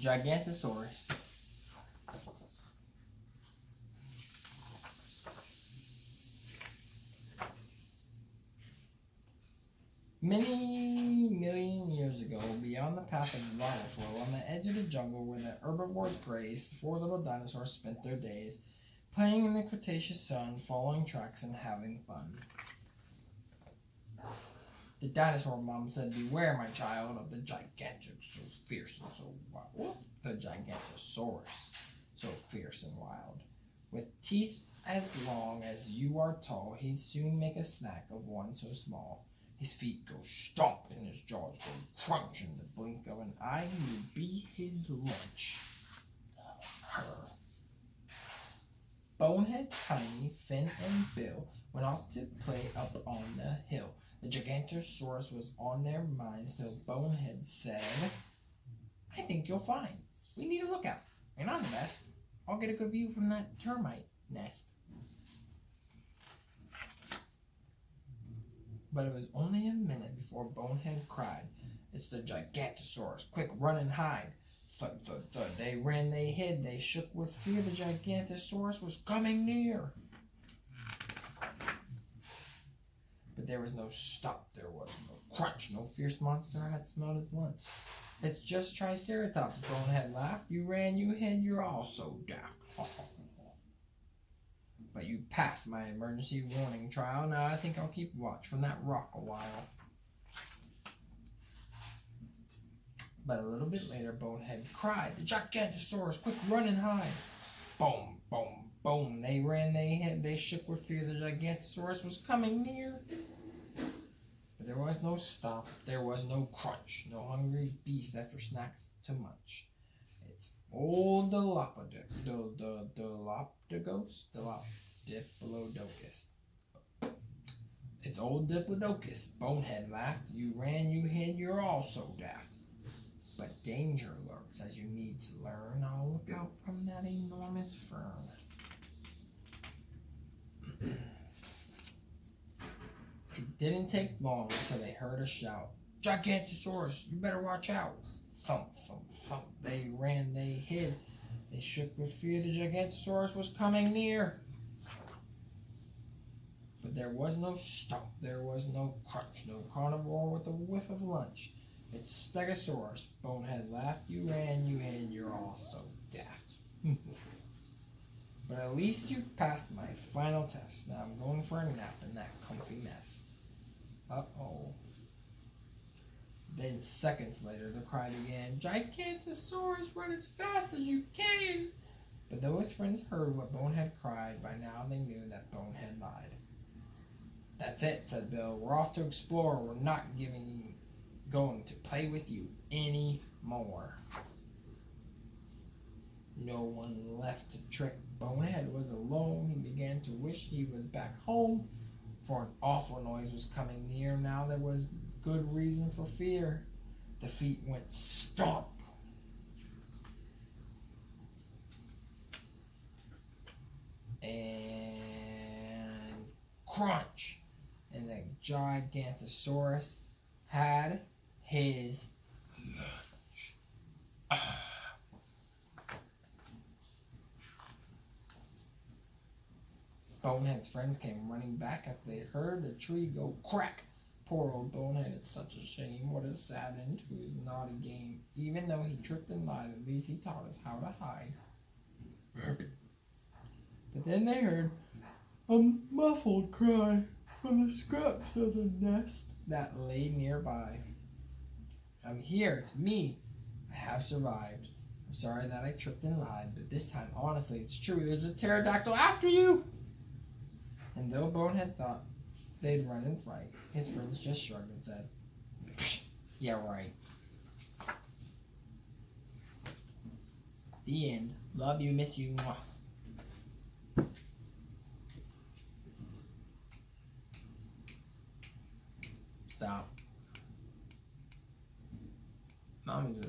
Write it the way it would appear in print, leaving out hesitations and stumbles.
Gigantosaurus. Many million years ago, beyond the path of lava flow, on the edge of the jungle where the herbivores grazed, four little dinosaurs spent their days playing in the Cretaceous sun, following tracks and having fun. The dinosaur mom said, "Beware, my child, of the gigantic, so fierce and so wild." The Gigantosaurus, so fierce and wild. With teeth as long as you are tall, he'd soon make a snack of one so small. His feet go stomp and his jaws go crunch. In the blink of an eye, you'd be his lunch. Bonehead, Tiny, Finn, and Bill went off to play up on the hill. The Gigantosaurus was on their minds till Bonehead said, "I think you'll find. We need a lookout. You're not the best. I'll get a good view from that termite nest." But it was only a minute before Bonehead cried, "It's the Gigantosaurus! Quick, run and hide!" Thud, thud, thud. They ran, they hid, they shook with fear. The Gigantosaurus was coming near. But there was no stop, there was no crunch. No fierce monster had smelled his lunch. "It's just Triceratops," Bonehead laughed. "You ran, you hid, you're all so daft. But you passed my emergency warning trial. Now I think I'll keep watch from that rock a while." But a little bit later, Bonehead cried, "The Gigantosaurus! Quick, run and hide!" Boom, boom, boom. They ran, they hid, they shook with fear. The Gigantosaurus was coming near. But there was no stop, there was no crunch. No hungry beast after snacks to munch. It's old Diplodocus. It's old Diplodocus. Bonehead laughed. "You ran, you hid, you're all so daft. But danger lurks, as you need to learn. I'll look out from that enormous fern." It didn't take long until they heard a shout. "Gigantosaurus, you better watch out!" Thump, thump, thump. They ran, they hid, they shook with fear. The Gigantosaurus was coming near. But there was no stomp, there was no crunch. No carnivore with a whiff of lunch. "It's Stegosaurus," Bonehead laughed. "You ran, you hid, you're all so daft. But at least you've passed my final test. Now I'm going for a nap in that comfy nest." Uh-oh. Then seconds later the cry began, "Gigantosaurus, run as fast as you can!" But though his friends heard what Bonehead cried, by now they knew that Bonehead lied. "That's it," said Bill. "We're off to explore. We're not going to play with you anymore." No one left to trick. Bonehead was alone. He began to wish he was back home, for an awful noise was coming near. Now there was good reason for fear. The feet went stomp. And crunch. And the Gigantosaurus had his lunch. Bonehead's friends came running back after they heard the tree go crack. Poor old Bonehead, it's such a shame. What a sad end to his naughty game. Even though he tricked and lied, at least he taught us how to hide. But then they heard a muffled cry from the scraps of the nest that lay nearby. "I'm here, it's me. I have survived. I'm sorry that I tricked and lied, but this time, honestly, it's true. There's a pterodactyl after you!" And though Bonehead thought they'd run in fright, his friends just shrugged and said, "Yeah, right." The end. Love you, miss you. Mwah. Stop. Mommy's